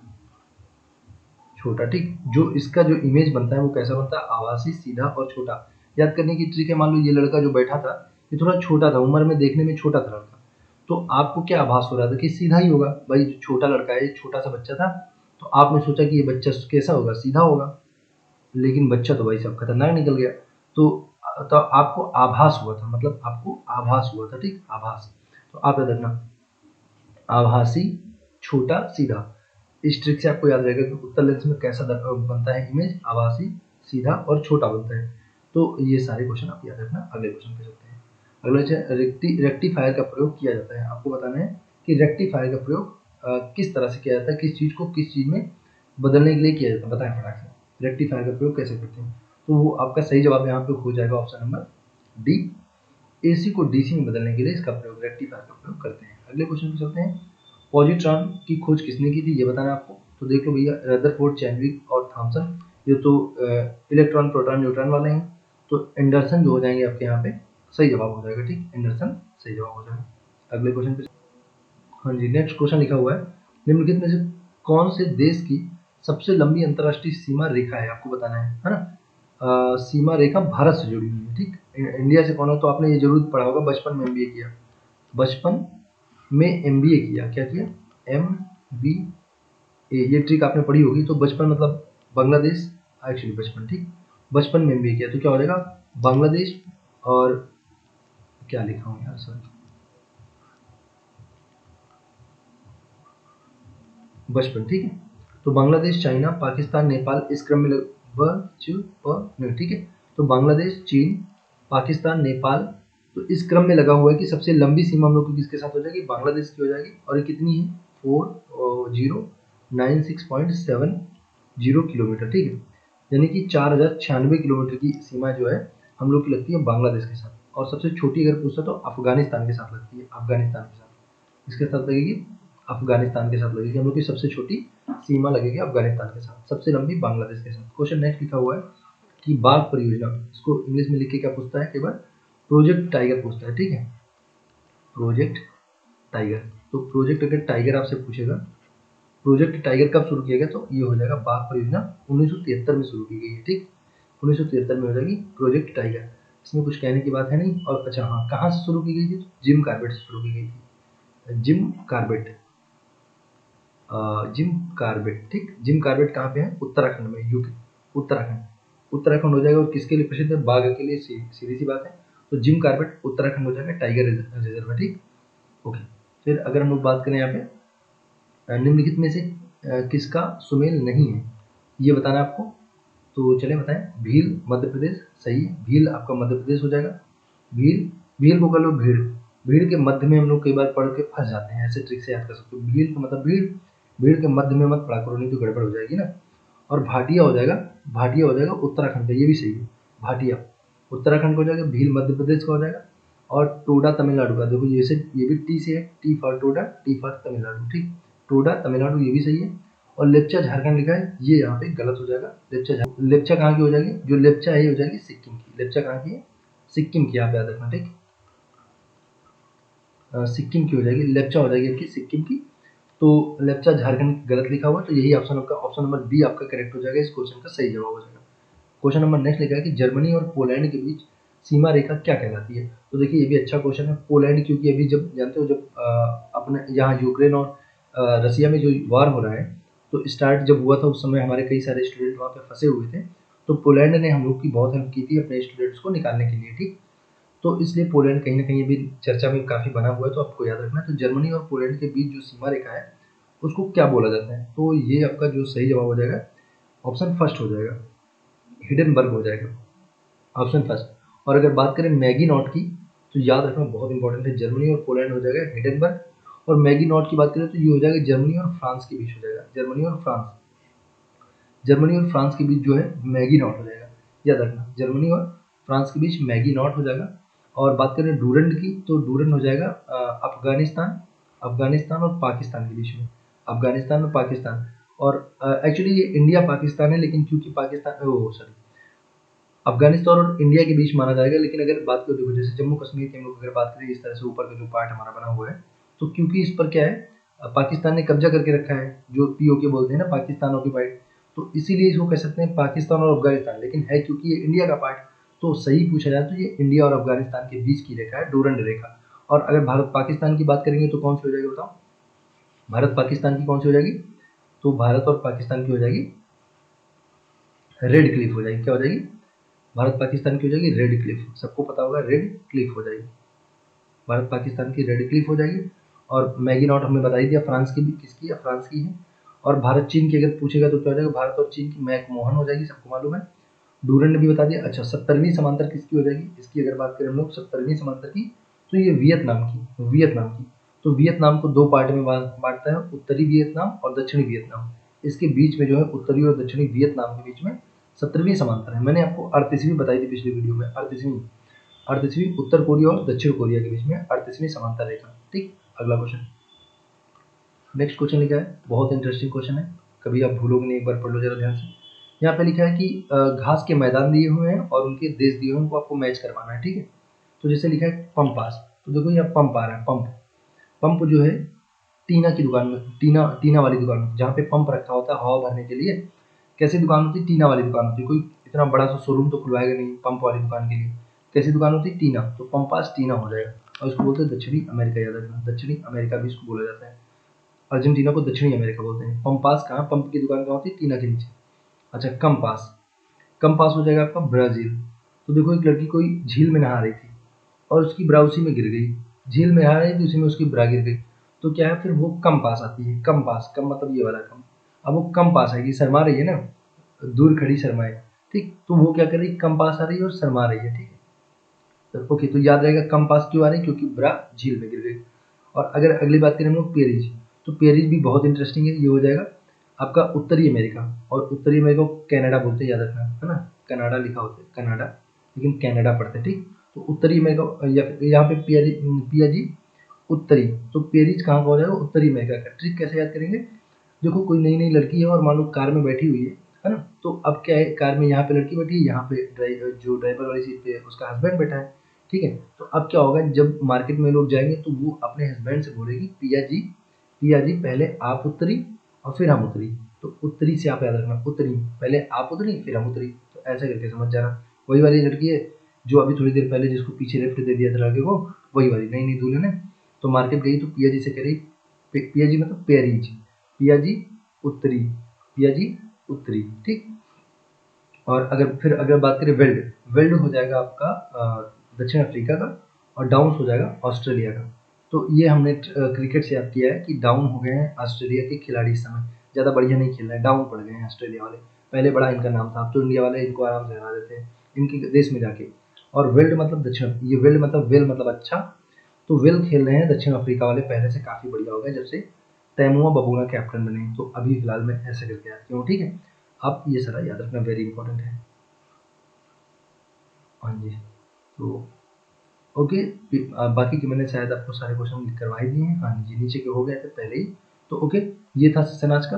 छोटा, ठीक। जो इसका जो इमेज बनता है वो कैसा बनता है, आभासी, सीधा और छोटा। याद करने की ट्रिक है, मान लो ये लड़का जो बैठा था ये थोड़ा छोटा था, उम्र में देखने में छोटा था लड़का, तो आपको क्या आभास हो रहा था कि सीधा ही होगा, भाई जो छोटा लड़का है, छोटा सा बच्चा था, तो आपने सोचा कि ये बच्चा कैसा होगा, सीधा होगा, लेकिन बच्चा तो भाई साहब खतरनाक निकल गया। तो तो आपको आभास हुआ था, मतलब आपको आभास हुआ था, ठीक, आभास। तो आप याद रखना, आभासी, छोटा, सीधा। इस ट्रिक से आपको याद रहेगा कि उत्तर लेंस में कैसा बनता है इमेज, आभासी, सीधा और छोटा बनता है। तो ये सारे क्वेश्चन आप याद रखना। अगले क्वेश्चन पे चलते हैं। अगला क्वेश्चन, रेक्टिफायर का प्रयोग किया जाता है। आपको बताना है कि रेक्टिफायर का प्रयोग किस तरह से किया जाता है, किस चीज को किस चीज में बदलने के लिए किया जाता है, बताएं फटाक से। रेक्टिफायर का प्रयोग कैसे करते हैं? तो वो आपका सही जवाब यहाँ पे हो जाएगा ऑप्शन नंबर डी। एसी को डीसी में बदलने के लिए इसका प्रयोग, रेक्टिफायर का प्रयोग करते हैं। अगले क्वेश्चन पे चलते हैं। पॉजिट्रॉन की खोज किसने की थी, ये बताना है आपको। तो देख लो भैया, रदरफोर्ड, चैडविक और थॉमसन। ये तो इलेक्ट्रॉन, प्रोटॉन, न्यूट्रॉन वाले हैं। तो एंडरसन जो हो जाएंगे आपके यहाँ पे सही जवाब हो जाएगा, ठीक, एंडरसन सही जवाब हो जाएगा। अगले क्वेश्चन पे, हाँ जी, नेक्स्ट क्वेश्चन लिखा हुआ है, निम्नलिखित में से कौन से देश की सबसे लंबी अंतर्राष्ट्रीय सीमा रेखा है, आपको बताना है ना। सीमा रेखा भारत से जुड़ी हुई है, ठीक। इंडिया से कौन है, तो आपने ये जरूर पढ़ा होगा, बचपन में एमबीए किया, बचपन में एमबीए किया, क्या किया, एम बी ए, ये ट्रिक आपने पढ़ी होगी। तो बचपन मतलब बांग्लादेश, एक्चुअली बचपन, ठीक, बचपन में एमबीए किया तो क्या हो जाएगा, बांग्लादेश। और क्या लिखा हूँ यार, सॉरी, बचपन, ठीक है। तो बांग्लादेश, चाइना, पाकिस्तान, नेपाल, इस क्रम में ठीक है। तो बांग्लादेश, चीन, पाकिस्तान, नेपाल, तो इस क्रम में लगा हुआ है कि सबसे लंबी सीमा हम लोग की किसके साथ हो जाएगी, बांग्लादेश की हो जाएगी। और ये कितनी है, 4096.70 किलोमीटर, ठीक है। यानी कि 4096 किलोमीटर की सीमा जो है हम लोग की लगती है बांग्लादेश के साथ। और सबसे छोटी अगर पूछा तो अफगानिस्तान के साथ लगती है, अफगानिस्तान के साथ, इसके साथ लगेगी, अफगानिस्तान के साथ लगेगी। हम लोग की सबसे छोटी सीमा लगेगी अफगानिस्तान के साथ, सबसे लंबी बांग्लादेश के साथ। क्वेश्चन नेक्स्ट लिखा हुआ है कि बाघ परियोजना, इसको इंग्लिश में लिख के क्या पूछता है, केवल प्रोजेक्ट टाइगर पूछता है, ठीक है, प्रोजेक्ट टाइगर। तो प्रोजेक्ट अगर टाइगर आपसे पूछेगा, प्रोजेक्ट टाइगर कब शुरू किया गया, तो ये हो जाएगा बाघ परियोजना 1973 में शुरू की गई है, ठीक, 1973 में हो जाएगी प्रोजेक्ट टाइगर। इसमें कुछ कहने की बात है नहीं। और अच्छा हाँ, कहाँ से शुरू की गई थी, जिम कार्बेट से शुरू की गई थी, जिम कार्बेट, जिम कार्बेट, ठीक। जिम कार्बेट कहाँ पे है, उत्तराखंड में, यूपी, उत्तराखंड, उत्तराखंड हो जाएगा। और किसके लिए प्रसिद्ध है, बाघ के लिए, सीधी सी बात है। तो जिम कार्बेट उत्तराखंड हो जाएगा, टाइगर रिजर्व है, ठीक, ओके। फिर अगर हम लोग बात करें यहाँ पे, निम्नलिखित में से किसका सुमेल नहीं है, ये बताना है आपको। तो चलिए बताएं, भील मध्य प्रदेश, सही है, भील आपका मध्य प्रदेश हो जाएगा। भील, भील को कर लो भीड़, भीड़ के मध्य में हम लोग कई बार पढ़ के फंस जाते हैं, ऐसे ट्रिक से याद कर सकते हो। भील का मतलब भीड़, भीड़ के मध्य में मत पढ़ा करो, नहीं तो गड़बड़ हो जाएगी ना। और भाटिया हो जाएगा, भाटिया हो जाएगा उत्तराखंड का, ये भी सही है, भाटिया उत्तराखंड का हो जाएगा, भील मध्य प्रदेश का हो जाएगा। और टोडा तमिलनाडु का, देखो जैसे ये भी टी से है, T for Toda, T for Tamil Nadu, ठीक, टोडा तमिलनाडु, ये भी सही है। और लेप्चा झारखंड लिखा है, ये यहाँ पे गलत हो जाएगा। लेप्चा कहाँ की हो जाएगी, जो लेप्चा है ये हो जाएगी सिक्किम की, लेप्चा कहाँ की है, सिक्किम की, यहाँ पे याद रखना, ठीक, सिक्किम की हो जाएगी, लेप्चा हो जाएगी आपकी सिक्किम की। तो लेप्चा झारखंड गलत लिखा हुआ, तो यही ऑप्शन आपका, ऑप्शन नंबर बी आपका करेक्ट हो जाएगा, इस क्वेश्चन का सही जवाब हो जाएगा। क्वेश्चन नंबर नेक्स्ट लिखा है कि जर्मनी और पोलैंड के बीच सीमा रेखा क्या कहलाती है। तो देखिए ये भी अच्छा क्वेश्चन है। पोलैंड, क्योंकि अभी जब जानते हो, जब अपने यहाँ यूक्रेन और रसिया में जो वार हो रहा है, तो स्टार्ट जब हुआ था उस समय हमारे कई सारे स्टूडेंट वहाँ पे फंसे हुए थे। तो पोलैंड ने हम लोग की बहुत हेल्प की थी अपने स्टूडेंट्स को निकालने के लिए, ठीक। तो इसलिए पोलैंड कहीं ना कहीं अभी चर्चा में काफ़ी बना हुआ है, तो आपको याद रखना है। तो जर्मनी और पोलैंड के बीच जो सीमा रेखा है उसको क्या बोला जाता है, तो ये आपका जो सही जवाब हो जाएगा ऑप्शन फर्स्ट हो जाएगा, हिडनबर्ग हो जाएगा, ऑप्शन फर्स्ट। और अगर बात करें मैगी नॉट की, तो याद रखना बहुत इंपॉर्टेंट है, जर्मनी और पोलैंड हो जाएगा हिडनबर्ग। और मैगी नॉट की बात करें तो ये हो जाएगा जर्मनी और फ्रांस के बीच हो जाएगा, जर्मनी और फ्रांस, जर्मनी और फ्रांस के बीच जो है मैगी नॉट हो जाएगा, याद रखना, जर्मनी और फ्रांस के बीच मैगी नॉट हो जाएगा। और बात करें डूरंड की, तो डूरंड हो जाएगा अफगानिस्तान, अफगानिस्तान और पाकिस्तान के बीच में, अफगानिस्तान और पाकिस्तान। और एक्चुअली ये इंडिया पाकिस्तान है, लेकिन क्योंकि पाकिस्तान, ओ सॉरी, अफगानिस्तान और इंडिया के बीच माना जाएगा। लेकिन अगर बात करें, देखो जैसे जम्मू कश्मीर की हम लोग अगर बात करें, इस तरह से ऊपर का जो पार्ट हमारा बना हुआ है, तो क्योंकि इस पर क्या है, पाकिस्तान ने कब्जा करके रखा है, जो पीओके बोलते हैं ना, पाकिस्तान ऑक्यूपाइड, तो इसीलिए इसको कह सकते हैं पाकिस्तान और अफगानिस्तान। लेकिन है क्योंकि ये इंडिया का पार्ट, तो सही पूछा जाए तो ये इंडिया और अफगानिस्तान के बीच की रेखा है, डूरंड रेखा। और अगर भारत पाकिस्तान की बात करेंगे तो कौन सी हो जाएगी बताओ, भारत पाकिस्तान की कौन सी हो जाएगी, तो भारत और पाकिस्तान की हो जाएगी रेड क्लिफ हो जाएगी, क्या हो जाएगी, भारत पाकिस्तान की हो जाएगी रेड क्लिफ, सबको पता होगा रेड क्लिफ हो जाएगी, भारत पाकिस्तान की रेड क्लिफ हो जाएगी। और मैगी नॉट हमने बता ही दिया फ्रांस की भी, किसकी है, फ्रांस की है। और भारत चीन की अगर पूछेगा तो क्या हो जाएगा, भारत और चीन की मैकमोहन हो जाएगी, सबको मालूम है। डूरन ने भी बता दिया। अच्छा 70वीं समांतर किसकी हो जाएगी, इसकी अगर बात करें हम लोग 70वीं समांतर की, तो ये वियतनाम की, वियतनाम की। तो वियतनाम को दो पार्ट में बांटता है, उत्तरी वियतनाम और दक्षिणी वियतनाम। इसके बीच में जो है उत्तरी और दक्षिणी वियतनाम के बीच में 70वीं समांतर है। मैंने आपको 38वीं बताई थी पिछली वीडियो में, 38वीं उत्तर कोरिया और दक्षिण कोरिया के बीच में 38वीं समांतर रेखा। ठीक, अगला क्वेश्चन, नेक्स्ट क्वेश्चन लिखा है, बहुत इंटरेस्टिंग क्वेश्चन है, कभी आप भूलोगे नहीं, एक बार पढ़ लो जरा ध्यान से। यहाँ पे लिखा है कि घास के मैदान दिए हुए हैं और उनके देश दिए हुए हैं, उनको आपको मैच करवाना है। ठीक है, तो जैसे लिखा है पंपास, तो देखो यहाँ पंप आ रहा है, पंप। पंप जो है टीना की दुकान में, टीना वाली दुकान में, जहाँ पे पंप रखा होता है हवा भरने के लिए। कैसी दुकान होती है, टीना वाली दुकान होती है। कोई इतना बड़ा सा शोरूम तो खुलवाएगा नहीं पंप वाली दुकान के लिए। कैसी दुकान होती है, टीना, तो पंपास टीना हो जाएगा। और इसको बोलते हैं दक्षिणी अमेरिका, याद रखना, दक्षिणी अमेरिका भी इसको बोला जाता है। अर्जेंटीना को दक्षिणी अमेरिका बोलते हैं। पंपास कहाँ, पंप की दुकान कहाँ होती है, टीना के नीचे। अच्छा कंपास, कंपास हो जाएगा आपका ब्राजील। तो देखो एक लड़की कोई झील में नहा रही थी और उसकी ब्रा उसी में गिर गई, झील में नहा रही थी उसी में उसकी ब्रा गिर गई, तो क्या है फिर वो कम पास आती है। कम पास, कम मतलब ये वाला कम। अब वो कम पास आएगी, शर्मा रही है ना, दूर खड़ी शर्माए, ठीक, तो वो क्या कर रही है, कम पास आ रही है और शर्मा रही है। ठीक है, तो ओके, तो याद रहेगा कम पास क्यों आ रही है, क्योंकि ब्रा झील में गिर गई। और अगर अगली बात करें हम लोग पेरिस, तो पेरिस भी बहुत इंटरेस्टिंग है, ये हो जाएगा आपका उत्तरी अमेरिका। और उत्तरी अमेरिका को कनाडा बोलते हैं, याद रखना है ना, कनाडा लिखा होता है कनाडा, लेकिन कनाडा पढ़ते हैं। ठीक, तो उत्तरी अमेरिका, यहाँ पे पियाजी उत्तरी, तो पेरिस कहाँ का हो जाएगा, उत्तरी अमेरिका का। ट्रिक कैसे याद करेंगे, देखो कोई नई नई लड़की है और मान लो कार में बैठी हुई है ना, तो अब क्या है, कार में यहाँ पे लड़की बैठी है, यहाँ पे जो ड्राइवर वाली सीट पे उसका हस्बैंड बैठा है। ठीक है, तो अब क्या होगा, जब मार्केट में लोग जाएंगे तो वो अपने हस्बैंड से बोलेगी पिया जी पहले आप उतरी और फिर हम उतरी। तो उत्तरी से आप याद रखना, उत्तरी, पहले आप उतरी फिर हम उतरी, तो ऐसा करके समझ जाना। वही वाली लड़की है जो अभी थोड़ी देर पहले जिसको पीछे लिफ्ट दे दिया था लड़के को, वही वाली नई नई दुल्हन है। तो मार्केट गई तो पिया जी से कह रही, पिया जी मतलब पेरीज, पिया जी उत्तरी, पिया जी उत्तरी। ठीक, और अगर बात करें वेल्ड, वेल्ड हो जाएगा आपका दक्षिण अफ्रीका का, और डाउन हो जाएगा ऑस्ट्रेलिया का। तो ये हमने क्रिकेट से याद किया है कि डाउन हो गए हैं ऑस्ट्रेलिया के खिलाड़ी इस समय, ज़्यादा बढ़िया नहीं खेल रहे हैं, डाउन पड़ गए हैं ऑस्ट्रेलिया वाले। पहले बड़ा इनका नाम था, अब तो इंडिया वाले इनको आराम से हरा देते हैं इनके देश में जाके। और वेल्ड मतलब दक्षिण, ये वेल्ड मतलब वेल मतलब अच्छा, तो वेल खेल रहे हैं दक्षिण अफ्रीका वाले, पहले से काफ़ी बढ़िया हो गए जब से तैमुआ बबूना कैप्टन बने। तो अभी फिलहाल मैं ऐसे करके याद क्यों, ठीक है, आप ये सारा याद रखना, वेरी इंपॉर्टेंट है। हाँ जी, तो ओके, बाकी के मैंने शायद आपको सारे क्वेश्चन लिख करवा ही दिए हैं। हाँ जी, नीचे के हो गए थे पहले ही। तो ओके, ये था सेशन आज का।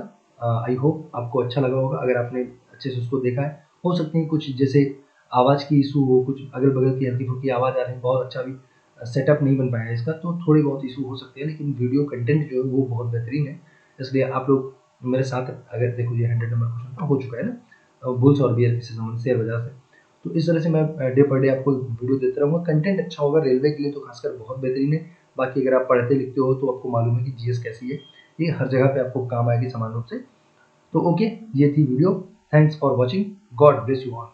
आई होप आपको अच्छा लगा होगा, अगर आपने अच्छे से उसको देखा है। हो सकती है कुछ जैसे आवाज़ की इशू हो, कुछ अगल बगल की हल्की फुल्की आवाज़ आ रही है, बहुत अच्छा भी सेटअप नहीं बन पाया है इसका, तो थोड़े बहुत इशू हो सकते हैं, लेकिन वीडियो कंटेंट जो है वो बहुत बेहतरीन है। इसलिए आप लोग मेरे साथ, अगर देखो ये 100 नंबर क्वेश्चन हो चुका है ना, बुल्स और बियर से संबंधित, शेयर बाजार से। तो इस तरह से मैं डे पर डे आपको वीडियो देता रहूँगा। कंटेंट अच्छा होगा, रेलवे के लिए तो खासकर बहुत बेहतरीन है। बाकी अगर आप पढ़ते लिखते हो तो आपको मालूम है कि जीएस कैसी है, ये हर जगह पे आपको काम आएगी समान रूप से। तो ओके, ये थी video. Thanks for watching, God bless you all.